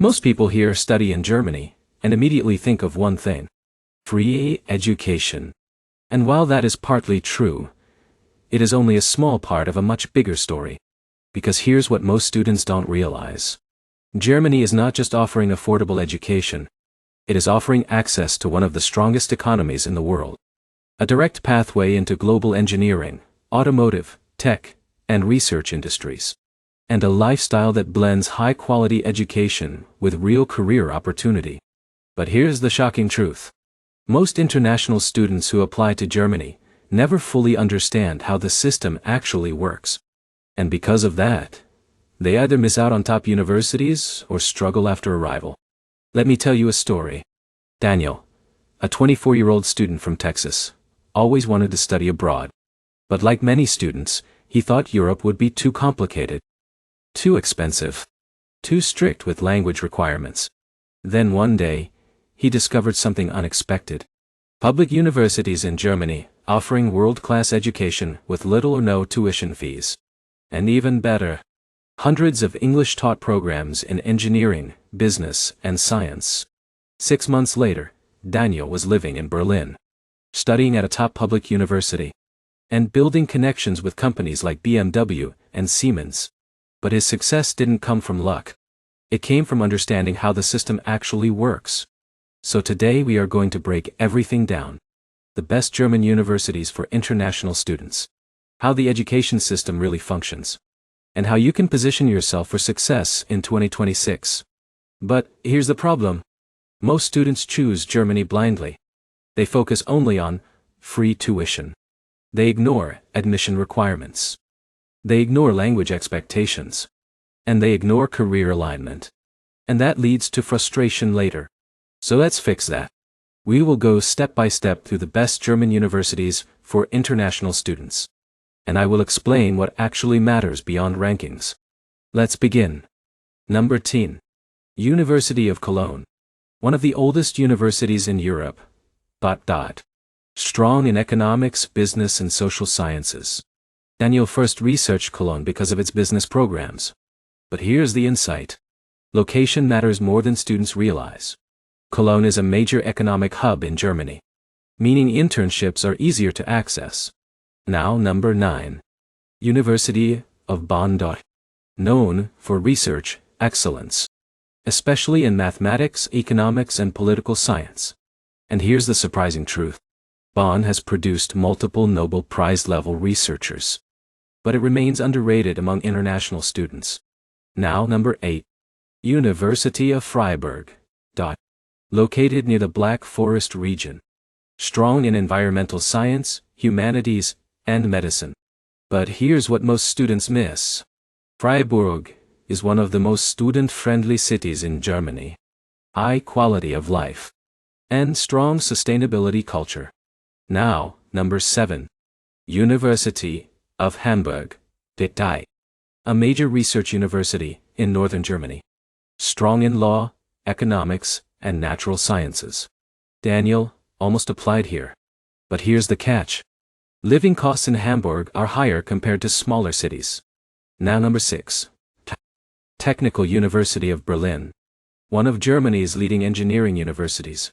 Most people here study in Germany and immediately think of one thing: free education. And while that is partly true, it is only a small part of a much bigger story. Because here's what most students don't realize. Germany is not just offering affordable education, it is offering access to one of the strongest economies in the world. A direct pathway into global engineering, automotive, tech, and research industries. And a lifestyle that blends high-quality education with real career opportunity. But here's the shocking truth. Most international students who apply to Germany never fully understand how the system actually works. And because of that, they either miss out on top universities or struggle after arrival. Let me tell you a story. Daniel, a 24-year-old student from Texas, always wanted to study abroad. But like many students, he thought Europe would be too complicated, too expensive, too strict with language requirements. Then one day, he discovered something unexpected. Public universities in Germany offering world-class education with little or no tuition fees. And even better, hundreds of English-taught programs in engineering, business, and science. 6 months later, Daniel was living in Berlin, studying at a top public university, and building connections with companies like BMW and Siemens. But his success didn't come from luck. It came from understanding how the system actually works. So today we are going to break everything down. The best German universities for international students. How the education system really functions. And how you can position yourself for success in 2026. But here's the problem. Most students choose Germany blindly. They focus only on free tuition. They ignore admission requirements. They ignore language expectations. And they ignore career alignment. And that leads to frustration later. So let's fix that. We will go step by step through the best German universities for international students. And I will explain what actually matters beyond rankings. Let's begin. Number 10. University of Cologne. One of the oldest universities in Europe. Strong in economics, business, and social sciences. Daniel first researched Cologne because of its business programs. But here's the insight. Location matters more than students realize. Cologne is a major economic hub in Germany, meaning internships are easier to access. Now number 9. University of Bonn. Known for research excellence, especially in mathematics, economics, and political science. And here's the surprising truth. Bonn has produced multiple Nobel Prize-level researchers. But it remains underrated among international students. Now number 8. University of Freiburg. Located near the Black Forest region. Strong in environmental science, humanities, and medicine. But here's what most students miss. Freiburg is one of the most student-friendly cities in Germany. High quality of life. And strong sustainability culture. Now, number 7. University of Hamburg. A major research university in northern Germany. Strong in law, economics, and natural sciences. Daniel almost applied here. But here's the catch. Living costs in Hamburg are higher compared to smaller cities. Now number 6. Technical University of Berlin. One of Germany's leading engineering universities.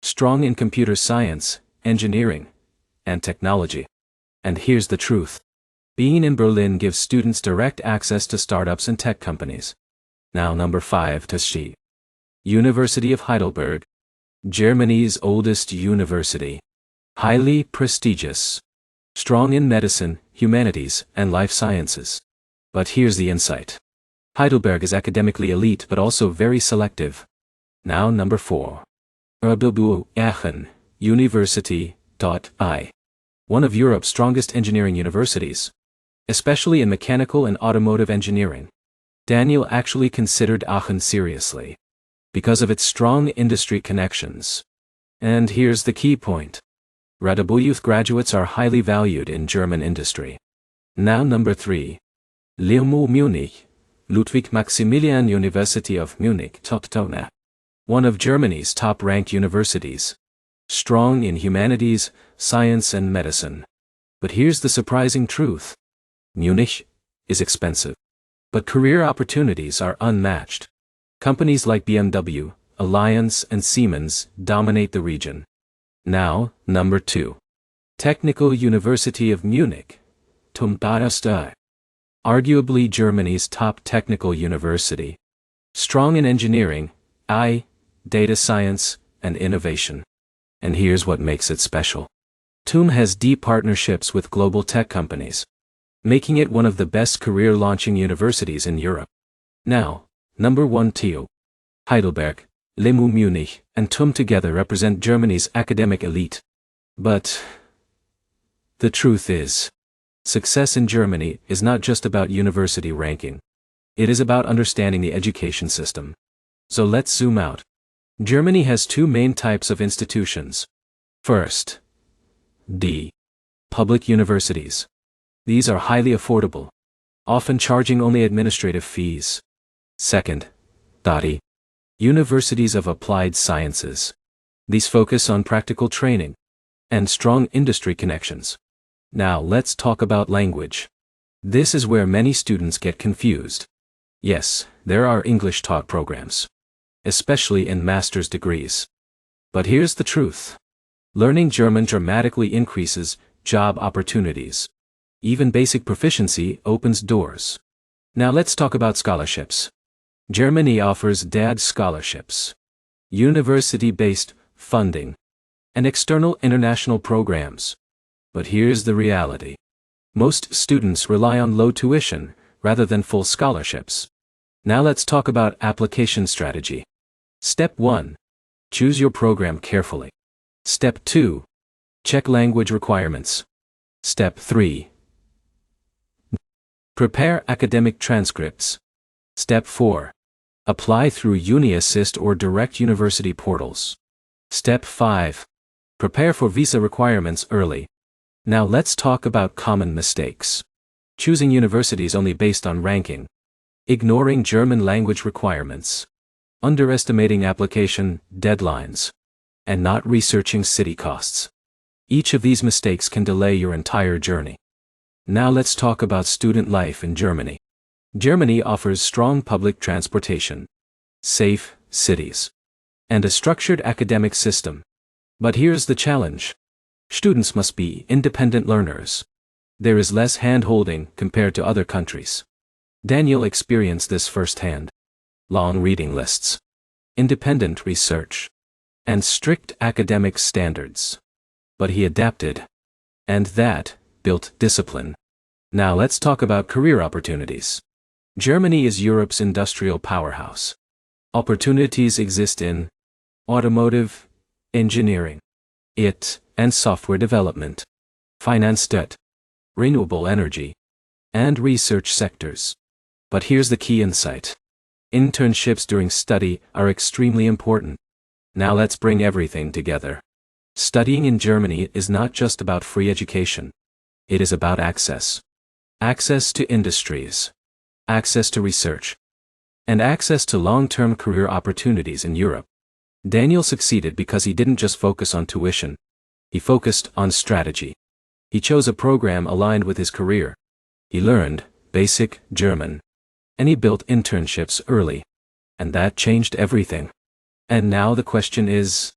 Strong in computer science, engineering, and technology. And here's the truth. Being in Berlin gives students direct access to startups and tech companies. Now number 5. TUSchi. University of Heidelberg. Germany's oldest university. Highly prestigious. Strong in medicine, humanities, and life sciences. But here's the insight. Heidelberg is academically elite but also very selective. Now number 4. RWTH Aachen University. One of Europe's strongest engineering universities. Especially in mechanical and automotive engineering. Daniel actually considered Aachen seriously. Because of its strong industry connections. And here's the key point. RWTH graduates are highly valued in German industry. Now number 3. LMU Munich. Ludwig Maximilian University of Munich. One of Germany's top-ranked universities. Strong in humanities, science, and medicine. But here's the surprising truth. Munich is expensive. But career opportunities are unmatched. Companies like BMW, Allianz, and Siemens dominate the region. Now, number 2. Technical University of Munich, TUM Darmstadt. Arguably Germany's top technical university. Strong in engineering, data science, and innovation. And here's what makes it special. TUM has deep partnerships with global tech companies, making it one of the best career-launching universities in Europe. Now, number 1. TU. Heidelberg, LMU Munich, and TUM together represent Germany's academic elite. But the truth is, success in Germany is not just about university ranking. It is about understanding the education system. So let's zoom out. Germany has 2 main types of institutions. First, D. Public universities. These are highly affordable, often charging only administrative fees. Second, DATI. Universities of Applied Sciences. These focus on practical training and strong industry connections. Now let's talk about language. This is where many students get confused. Yes, there are English taught programs, especially in master's degrees. But here's the truth. Learning German dramatically increases job opportunities. Even basic proficiency opens doors. Now let's talk about scholarships. Germany offers DAAD scholarships, university-based funding, and external international programs. But here's the reality. Most students rely on low tuition rather than full scholarships. Now let's talk about application strategy. Step 1. Choose your program carefully. Step 2. Check language requirements. Step 3. Prepare academic transcripts. Step 4. Apply through UniAssist or direct university portals. Step 5. Prepare for visa requirements early. Now let's talk about common mistakes. Choosing universities only based on ranking. Ignoring German language requirements. Underestimating application deadlines. And not researching city costs. Each of these mistakes can delay your entire journey. Now let's talk about student life in Germany. Germany offers strong public transportation, safe cities, and a structured academic system. But here's the challenge. Students must be independent learners. There is less hand-holding compared to other countries. Daniel experienced this firsthand. Long reading lists, independent research, and strict academic standards. But he adapted. And that built discipline. Now let's talk about career opportunities. Germany is Europe's industrial powerhouse. Opportunities exist in automotive, engineering, IT and software development, finance, renewable energy, and research sectors. But here's the key insight. Internships during study are extremely important. Now let's bring everything together. Studying in Germany is not just about free education. It is about access. Access to industries, access to research, and access to long-term career opportunities in Europe. Daniel succeeded because he didn't just focus on tuition. He focused on strategy. He chose a program aligned with his career. He learned basic German. And he built internships early. And that changed everything. And now the question is,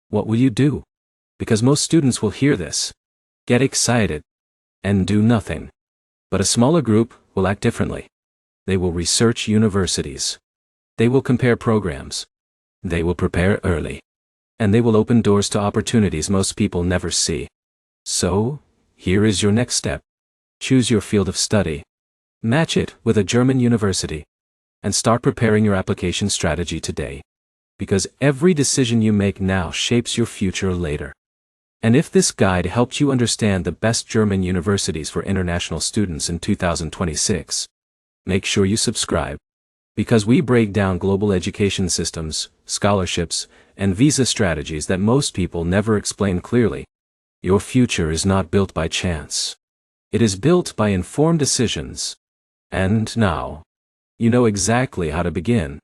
what will you do? Because most students will hear this, get excited, and do nothing. But a smaller group will act differently. They will research universities. They will compare programs. They will prepare early. And they will open doors to opportunities most people never see. So, here is your next step. Choose your field of study. Match it with a German university. And start preparing your application strategy today. Because every decision you make now shapes your future later. And if this guide helped you understand the best German universities for international students in 2026, make sure you subscribe. Because we break down global education systems, scholarships, and visa strategies that most people never explain clearly. Your future is not built by chance. It is built by informed decisions. And now, you know exactly how to begin.